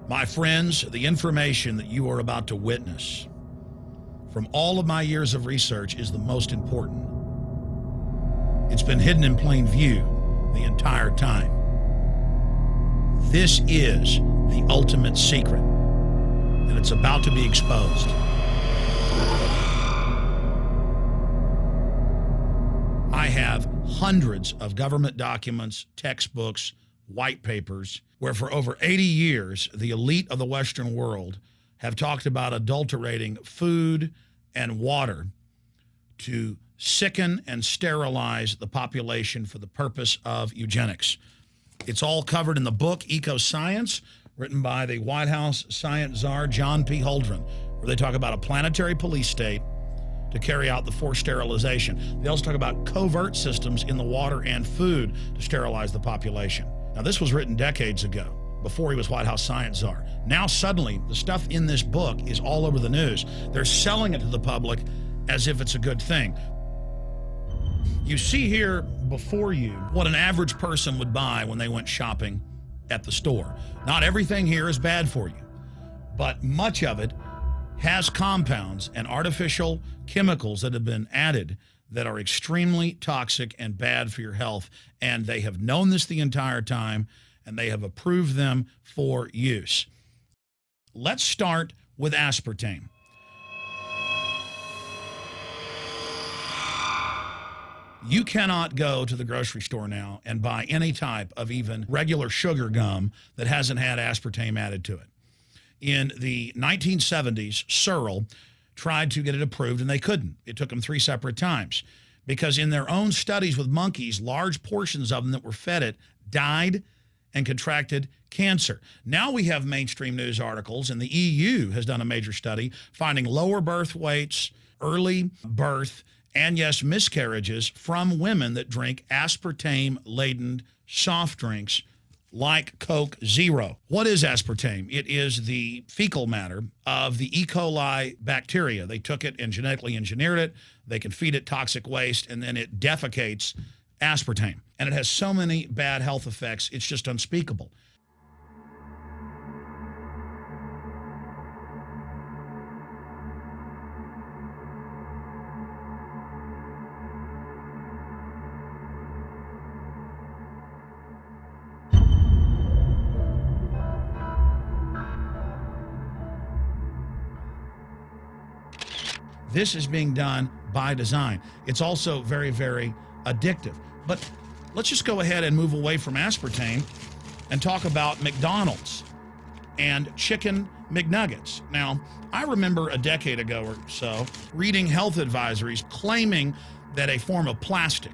My friends, the information that you are about to witness from all of my years of research is the most important. It's been hidden in plain view the entire time. This is the ultimate secret, and it's about to be exposed. I have hundreds of government documents, textbooks, white papers, where for over 80 years, the elite of the Western world have talked about adulterating food and water to sicken and sterilize the population for the purpose of eugenics. It's all covered in the book Eco-Science, written by the White House science czar, John P. Holdren, where they talk about a planetary police state to carry out the forced sterilization. They also talk about covert systems in the water and food to sterilize the population. Now, this was written decades ago, before he was White House science czar. Now, suddenly, the stuff in this book is all over the news. They're selling it to the public as if it's a good thing. You see here before you what an average person would buy when they went shopping at the store. Not everything here is bad for you, but much of it has compounds and artificial chemicals that have been added that are extremely toxic and bad for your health, and they have known this the entire time, and they have approved them for use. Let's start with aspartame. You cannot go to the grocery store now and buy any type of even regular sugar gum that hasn't had aspartame added to it. In the 1970s, Searle tried to get it approved, and they couldn't. It took them 3 separate times because in their own studies with monkeys, large portions of them that were fed it died and contracted cancer. Now we have mainstream news articles, and the EU has done a major study finding lower birth weights, early birth, and yes, miscarriages from women that drink aspartame-laden soft drinks like Coke Zero. What is aspartame? It is the fecal matter of the E. coli bacteria. They took it and genetically engineered it. They can feed it toxic waste, and then it defecates aspartame. And it has so many bad health effects, it's just unspeakable. This is being done by design. It's also very, very addictive. But let's just go ahead and move away from aspartame and talk about McDonald's and chicken McNuggets. Now, I remember a decade ago or so reading health advisories claiming that a form of plastic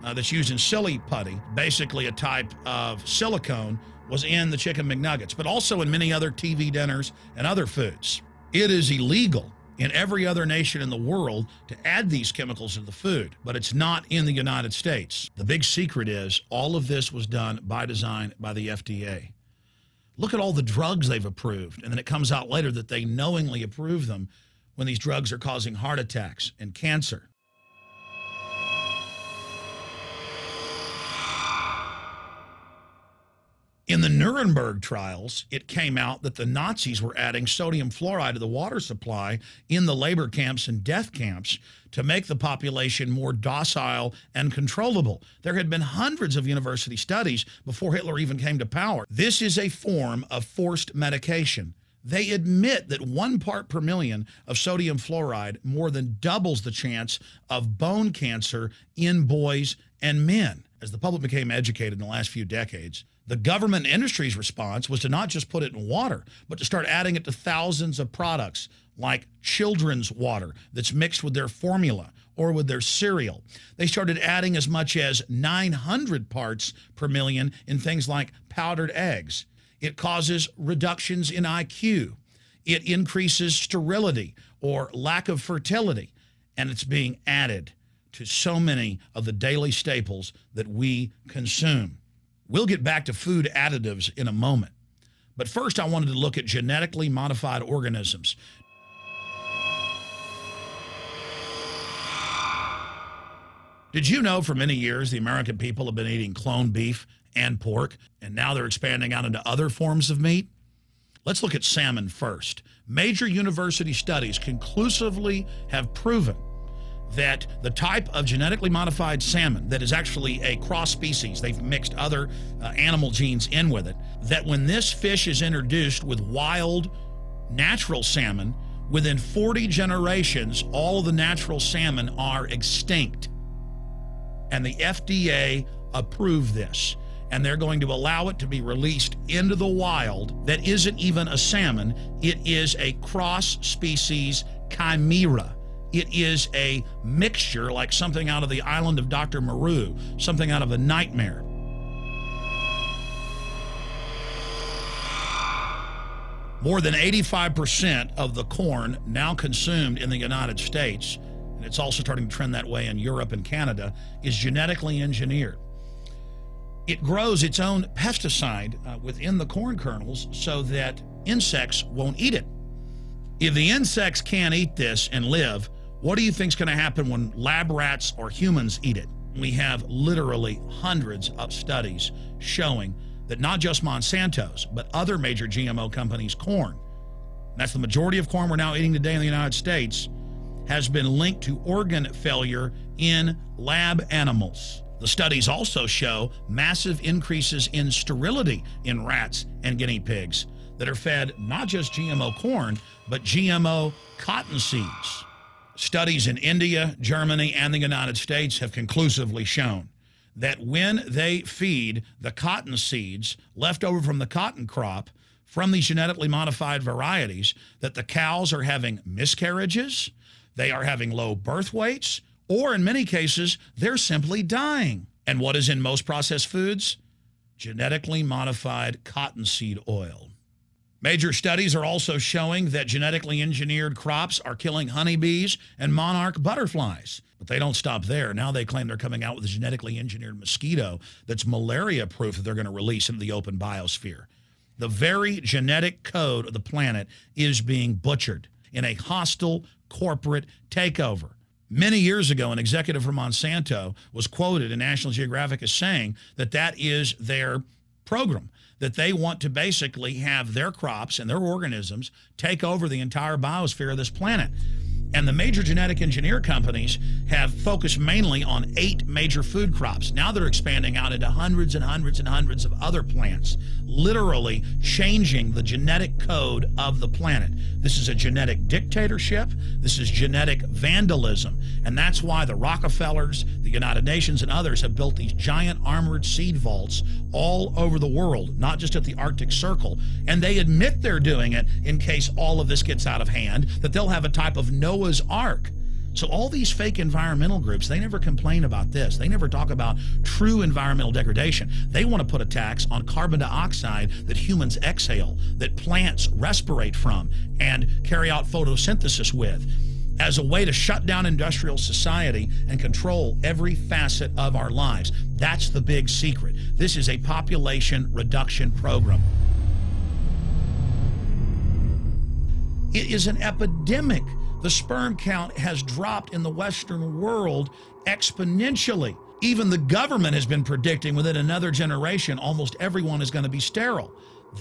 that's used in silly putty, basically a type of silicone, was in the chicken McNuggets, but also in many other TV dinners and other foods. It is illegal in every other nation in the world to add these chemicals to the food, but it's not in the United States. The big secret is all of this was done by design by the FDA. Look at all the drugs they've approved, and then it comes out later that they knowingly approve them when these drugs are causing heart attacks and cancer. In the Nuremberg trials, it came out that the Nazis were adding sodium fluoride to the water supply in the labor camps and death camps to make the population more docile and controllable. There had been hundreds of university studies before Hitler even came to power. This is a form of forced medication. They admit that 1 part per million of sodium fluoride more than doubles the chance of bone cancer in boys and men. As the public became educated in the last few decades, the government and industry's response was to not just put it in water, but to start adding it to thousands of products like children's water that's mixed with their formula or with their cereal. They started adding as much as 900 parts per million in things like powdered eggs. It causes reductions in IQ. It increases sterility or lack of fertility, and it's being added to so many of the daily staples that we consume. We'll get back to food additives in a moment. But first, I wanted to look at genetically modified organisms. Did you know for many years the American people have been eating cloned beef and pork, and now they're expanding out into other forms of meat? Let's look at salmon first. Major university studies conclusively have proven that the type of genetically modified salmon that is actually a cross species, they've mixed other animal genes in with it, that when this fish is introduced with wild natural salmon, within 40 generations, all of the natural salmon are extinct. And the FDA approved this. And they're going to allow it to be released into the wild that isn't even a salmon. It is a cross-species chimera. It is a mixture like something out of the island of Dr. Moreau, something out of a nightmare. More than 85% of the corn now consumed in the United States, and it's also starting to trend that way in Europe and Canada, is genetically engineered. It grows its own pesticide within the corn kernels so that insects won't eat it. If the insects can't eat this and live, what do you think is going to happen when lab rats or humans eat it? We have literally hundreds of studies showing that not just Monsanto's, but other major GMO companies' corn, that's the majority of corn we're now eating today in the United States, has been linked to organ failure in lab animals. The studies also show massive increases in sterility in rats and guinea pigs that are fed not just GMO corn, but GMO cotton seeds. Studies in India, Germany, and the United States have conclusively shown that when they feed the cotton seeds left over from the cotton crop from these genetically modified varieties, that the cows are having miscarriages, they are having low birth weights, or in many cases, they're simply dying. And what is in most processed foods? Genetically modified cottonseed oil. Major studies are also showing that genetically engineered crops are killing honeybees and monarch butterflies. But they don't stop there. Now they claim they're coming out with a genetically engineered mosquito that's malaria-proof that they're going to release into the open biosphere. The very genetic code of the planet is being butchered in a hostile corporate takeover. Many years ago, an executive from Monsanto was quoted in National Geographic as saying that that is their program, that they want to basically have their crops and their organisms take over the entire biosphere of this planet. And the major genetic engineer companies have focused mainly on 8 major food crops. Now they're expanding out into hundreds and hundreds and hundreds of other plants, literally changing the genetic code of the planet. This is a genetic dictatorship. This is genetic vandalism. And that's why the Rockefellers, the United Nations, and others have built these giant armored seed vaults all over the world, not just at the Arctic Circle. And they admit they're doing it in case all of this gets out of hand, that they'll have a type of Noah's Ark. So all these fake environmental groups, they never complain about this. They never talk about true environmental degradation. They want to put a tax on carbon dioxide that humans exhale, that plants respirate from and carry out photosynthesis with, as a way to shut down industrial society and control every facet of our lives. That's the big secret. This is a population reduction program. It is an epidemic. The sperm count has dropped in the Western world exponentially. Even the government has been predicting within another generation, almost everyone is going to be sterile.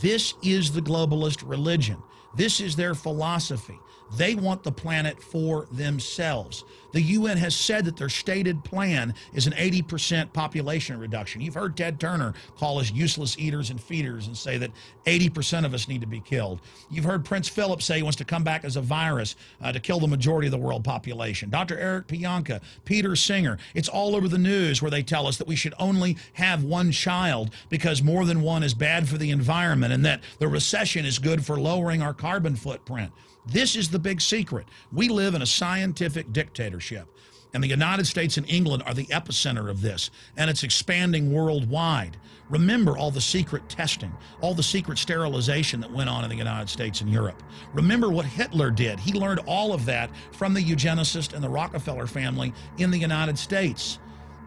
This is the globalist religion. This is their philosophy. They want the planet for themselves. The UN has said that their stated plan is an 80% population reduction. You've heard Ted Turner call us useless eaters and feeders and say that 80% of us need to be killed. You've heard Prince Philip say he wants to come back as a virus to kill the majority of the world population. Dr. Eric Pianka, Peter Singer, it's all over the news where they tell us that we should only have one child because more than one is bad for the environment and that the recession is good for lowering our carbon footprint. This is the big secret. We live in a scientific dictatorship, and the United States and England are the epicenter of this, and it's expanding worldwide. Remember all the secret testing, all the secret sterilization that went on in the United States and Europe. Remember what Hitler did. He learned all of that from the eugenicist and the Rockefeller family in the United States.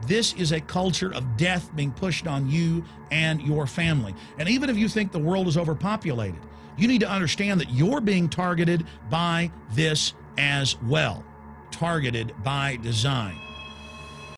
This is a culture of death being pushed on you and your family. And even if you think the world is overpopulated, you need to understand that you're being targeted by this as well. Targeted by design.